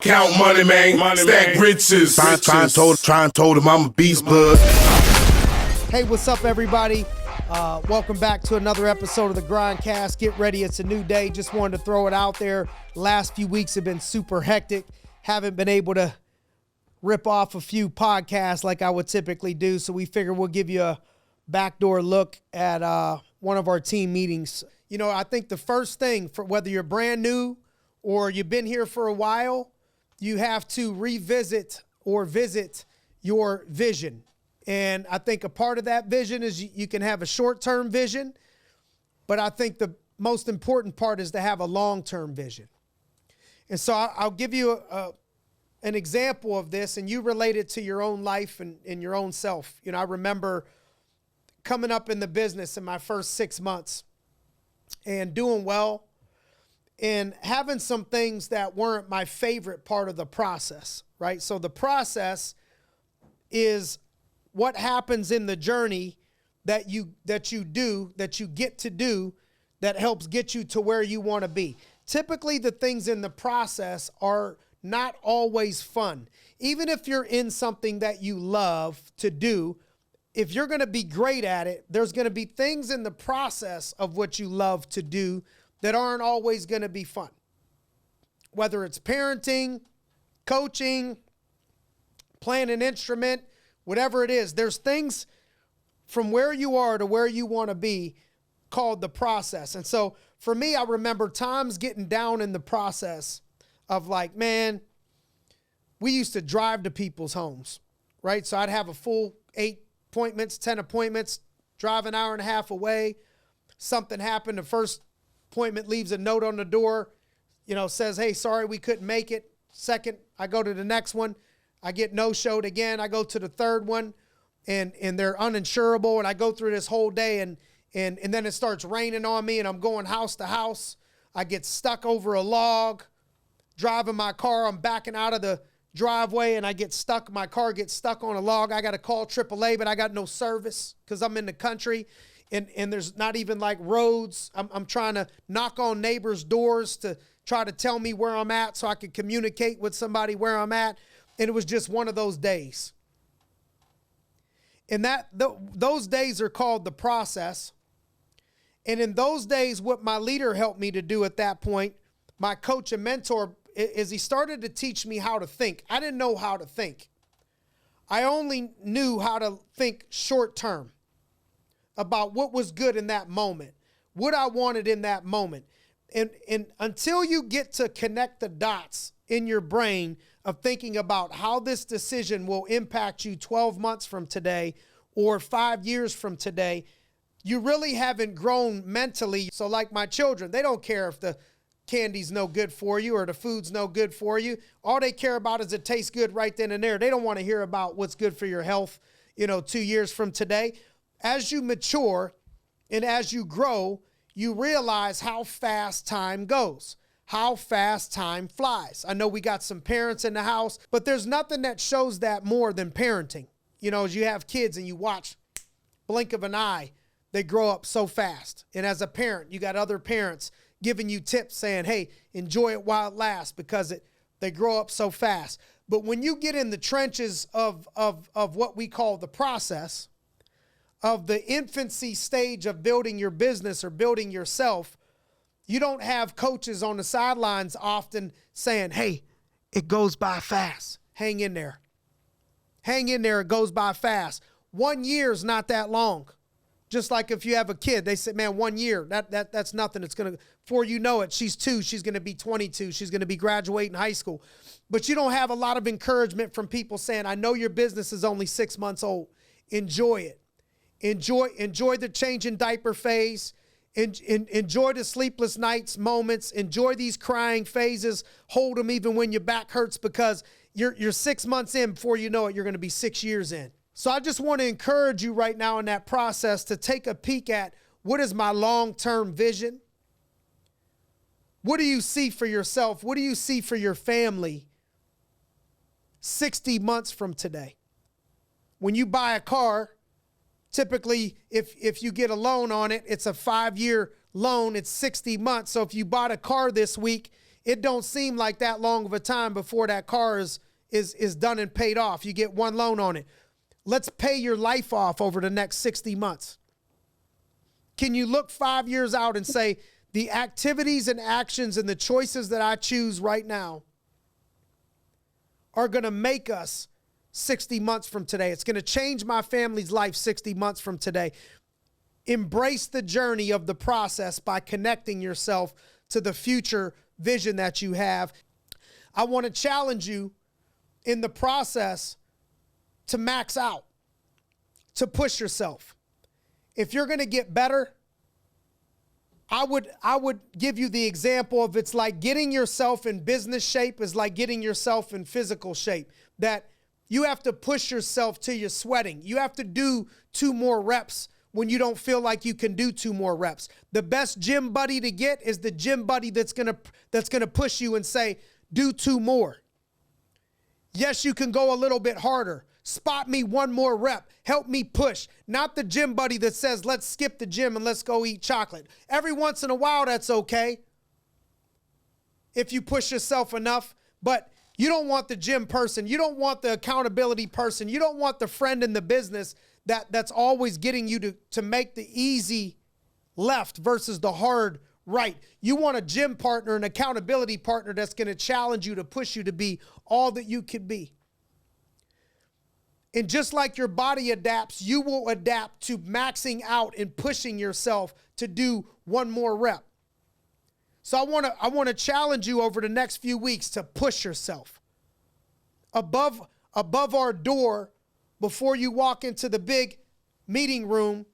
Count money, man. Stack riches. Try and told him I'm a beast bud. Hey, what's up, everybody? Welcome back to another episode of the GRINDcast. Get ready, it's a new day. Just wanted to throw it out there. Last few weeks have been super hectic. Haven't been able to rip off a few podcasts like I would typically do, so we figure we'll give you a backdoor look at one of our team meetings. You know, I think the first thing, for whether you're brand new or you've been here for a while, you have to revisit or visit your vision. And I think a part of that vision is you can have a short-term vision, but I think the most important part is to have a long-term vision. And so I'll give you an example of this, and you relate it to your own life and your own self. You know, I remember coming up in the business in my first 6 months and doing well and having some things that weren't my favorite part of the process, right? So the process is what happens in the journey that you get to do that helps get you to where you want to be. Typically, the things in the process are not always fun. Even if you're in something that you love to do, if you're going to be great at it, there's going to be things in the process of what you love to do that aren't always going to be fun. Whether it's parenting, coaching, playing an instrument, whatever it is, there's things from where you are to where you want to be called the process. And so for me, I remember times getting down in the process of like, man, we used to drive to people's homes, right? So I'd have a full 8 appointments, 10 appointments, drive an hour and a half away. Something happened. The first appointment leaves a note on the door, says, hey, sorry, we couldn't make it. Second, I go to the next one. I get no-showed again. I go to the third one and they're uninsurable. And I go through this whole day and then it starts raining on me and I'm going house to house. I get stuck over a log, driving my car. I'm backing out of the driveway and I get stuck. My car gets stuck on a log. I got to call AAA, but I got no service because I'm in the country and there's not even like roads. I'm trying to knock on neighbors' doors to try to tell me where I'm at so I can communicate with somebody where I'm at. And it was just one of those days. And those days are called the process. And in those days, what my leader helped me to do at that point, my coach and mentor, is he started to teach me how to think. I didn't know how to think. I only knew how to think short term about what was good in that moment, what I wanted in that moment. And until you get to connect the dots in your brain of thinking about how this decision will impact you 12 months from today or 5 years from today, you really haven't grown mentally. So like my children, they don't care if the candy's no good for you or the food's no good for you. All they care about is it tastes good right then and there. They don't want to hear about what's good for your health, 2 years from today. As you mature and as you grow, you realize how fast time goes, how fast time flies. I know we got some parents in the house, but there's nothing that shows that more than parenting. As you have kids and you watch, blink of an eye, they grow up so fast. And as a parent, you got other parents giving you tips saying, hey, enjoy it while it lasts because they grow up so fast. But when you get in the trenches of what we call the process, of the infancy stage of building your business or building yourself, you don't have coaches on the sidelines often saying, hey, it goes by fast. Hang in there. Hang in there. It goes by fast. 1 year is not that long. Just like if you have a kid, they say, man, 1 year, that's nothing. It's going to, before you know it, she's 2, she's going to be 22, she's going to be graduating high school. But you don't have a lot of encouragement from people saying, I know your business is only 6 months old. Enjoy it. Enjoy the change in diaper phase. Enjoy the sleepless nights moments. Enjoy these crying phases. Hold them even when your back hurts because you're 6 months in. Before you know it, you're going to be 6 years in. So I just want to encourage you right now in that process to take a peek at what is my long-term vision? What do you see for yourself? What do you see for your family 60 months from today? When you buy a car, typically if you get a loan on it, it's a 5-year loan. It's 60 months. So if you bought a car this week it don't seem like that long of a time before that car is done and paid off. You get one loan on it. Let's pay your life off over the next 60 months. Can you look 5 years out and say, the activities and actions and the choices that I choose right now are going to make us 60 months from today. It's going to change my family's life 60 months from today. Embrace the journey of the process by connecting yourself to the future vision that you have. I want to challenge you in the process to max out, to push yourself. If you're going to get better, I would give you the example of it's like getting yourself in business shape is like getting yourself in physical shape, that you have to push yourself till you're sweating. You have to do 2 more reps when you don't feel like you can do 2 more reps. The best gym buddy to get is the gym buddy that's going to push you and say, do 2 more. Yes, you can go a little bit harder. Spot me 1 more rep. Help me push. Not the gym buddy that says, let's skip the gym and let's go eat chocolate. Every once in a while, that's okay if you push yourself enough. But you don't want the gym person. You don't want the accountability person. You don't want the friend in the business that's always getting you to make the easy left versus the hard right. You want a gym partner, an accountability partner that's going to challenge you, to push you to be all that you could be. And just like your body adapts, you will adapt to maxing out and pushing yourself to do 1 more rep. So I want to challenge you over the next few weeks to push yourself. Above our door, before you walk into the big meeting room,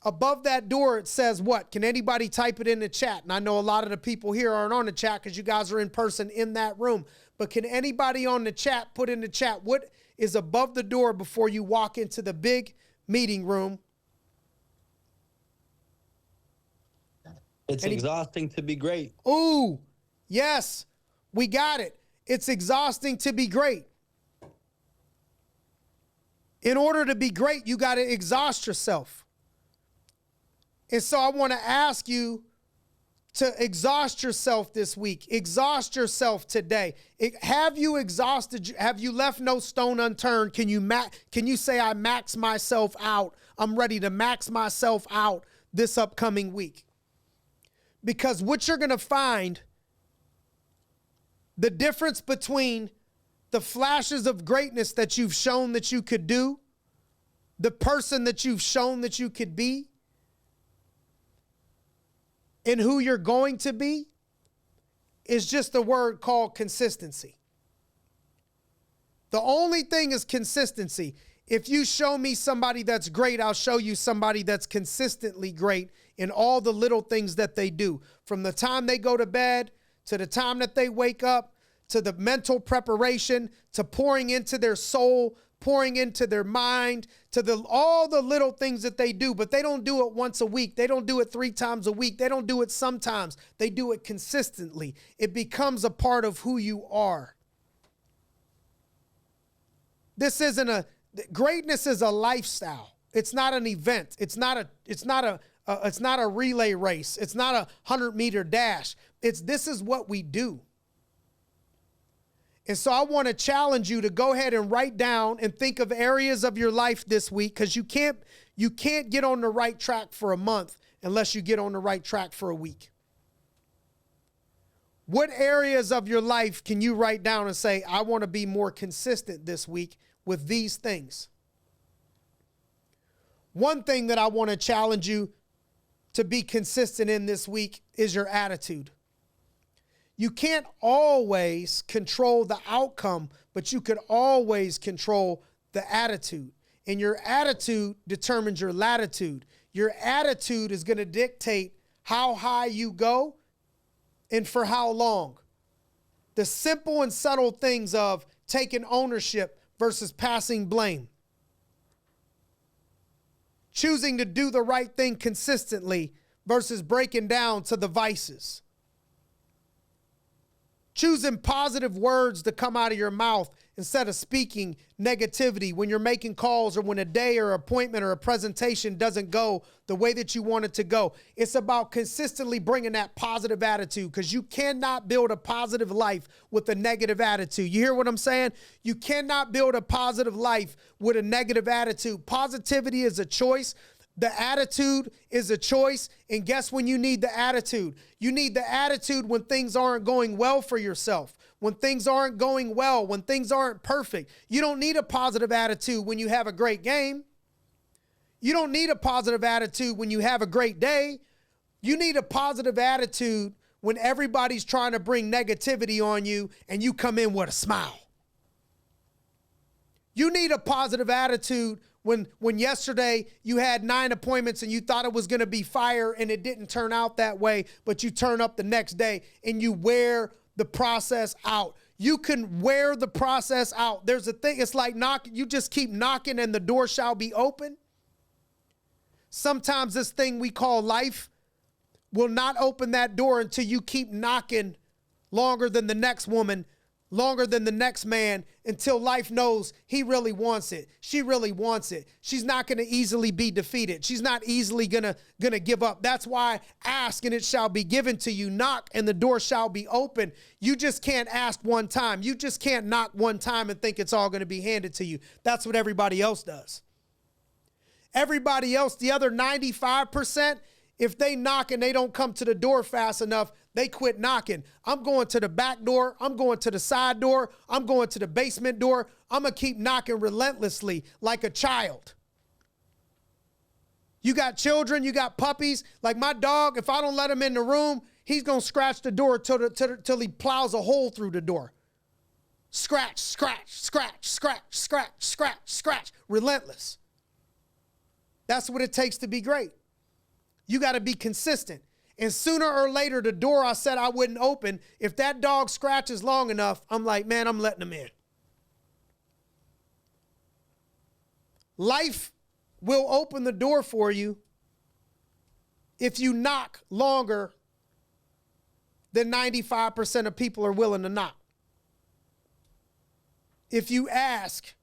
above that door, it says what? Can anybody type it in the chat? And I know a lot of the people here aren't on the chat because you guys are in person in that room. But can anybody on the chat put in the chat what is above the door before you walk into the big meeting room? It's exhausting to be great. Ooh, yes, we got it. It's exhausting to be great. In order to be great, you got to exhaust yourself. And so I want to ask you to exhaust yourself this week. Exhaust yourself today. Have you exhausted? Have you left no stone unturned? Can you say, I max myself out? I'm ready to max myself out this upcoming week. Because what you're going to find, the difference between the flashes of greatness that you've shown that you could do, the person that you've shown that you could be, and who you're going to be, is just a word called consistency. The only thing is consistency. If you show me somebody that's great, I'll show you somebody that's consistently great in all the little things that they do. From the time they go to bed, to the time that they wake up, to the mental preparation, to pouring into their soul, pouring into their mind, to all the little things that they do. But they don't do it once a week. They don't do it 3 times a week. They don't do it sometimes. They do it consistently. It becomes a part of who you are. Greatness is a lifestyle. It's not an event. It's not a relay race. It's not a 100-meter dash. This is what we do. And so I want to challenge you to go ahead and write down and think of areas of your life this week, because you can't get on the right track for a month unless you get on the right track for a week. What areas of your life can you write down and say, I want to be more consistent this week with these things? One thing that I want to challenge you to be consistent in this week is your attitude. You can't always control the outcome, but you could always control the attitude. And your attitude determines your latitude. Your attitude is going to dictate how high you go and for how long. The simple and subtle things of taking ownership versus passing blame. Choosing to do the right thing consistently versus breaking down to the vices. Choosing positive words to come out of your mouth instead of speaking negativity when you're making calls or when a day or appointment or a presentation doesn't go the way that you want it to go. It's about consistently bringing that positive attitude, because you cannot build a positive life with a negative attitude. You hear what I'm saying? You cannot build a positive life with a negative attitude. Positivity is a choice. The attitude is a choice. And guess when you need the attitude? You need the attitude when things aren't going well for yourself, when things aren't going well, when things aren't perfect. You don't need a positive attitude when you have a great game. You don't need a positive attitude when you have a great day. You need a positive attitude when everybody's trying to bring negativity on you and you come in with a smile. You need a positive attitude when yesterday you had 9 appointments and you thought it was going to be fire and it didn't turn out that way, but you turn up the next day and you wear the process out. You can wear the process out. There's a thing, it's like you just keep knocking and the door shall be open. Sometimes this thing we call life will not open that door until you keep knocking longer than the next woman, longer than the next man, until life knows he really wants it. She really wants it. She's not going to easily be defeated. She's not easily going to give up. That's why ask and it shall be given to you. Knock and the door shall be open. You just can't ask one time. You just can't knock one time and think it's all going to be handed to you. That's what everybody else does. Everybody else, the other 95%, if they knock and they don't come to the door fast enough, they quit knocking. I'm going to the back door. I'm going to the side door. I'm going to the basement door. I'm going to keep knocking relentlessly like a child. You got children, you got puppies. Like my dog, if I don't let him in the room, he's going to scratch the door till he plows a hole through the door. Scratch, scratch, scratch, scratch, scratch, scratch, scratch. Relentless. That's what it takes to be great. You got to be consistent. And sooner or later, the door I said I wouldn't open, if that dog scratches long enough, I'm like, man, I'm letting him in. Life will open the door for you if you knock longer than 95% of people are willing to knock. If you ask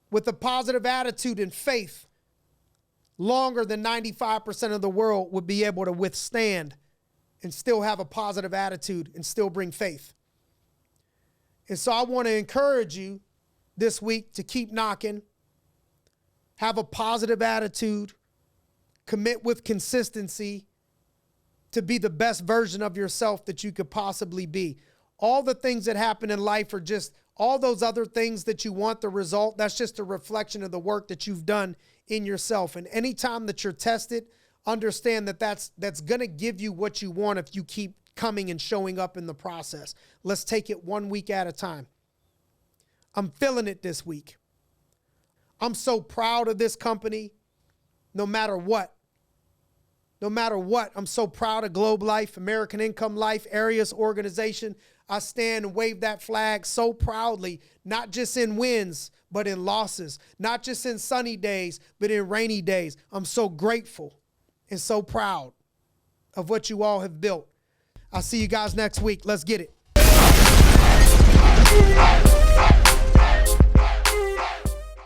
with a positive attitude and faith, longer than 95% of the world would be able to withstand and still have a positive attitude and still bring faith. And so I want to encourage you this week to keep knocking, have a positive attitude, commit with consistency to be the best version of yourself that you could possibly be. All the things that happen in life are just all those other things that you want the result. That's just a reflection of the work that you've done in yourself. And anytime that you're tested, understand that that's going to give you what you want if you keep coming and showing up in the process. Let's take it 1 week at a time. I'm feeling it this week. I'm so proud of this company. No matter what, I'm so proud of Globe Life, American Income Life, Arias Organization. I stand and wave that flag so proudly, not just in wins, but in losses, not just in sunny days, but in rainy days. I'm so grateful and so proud of what you all have built. I'll see you guys next week. Let's get it.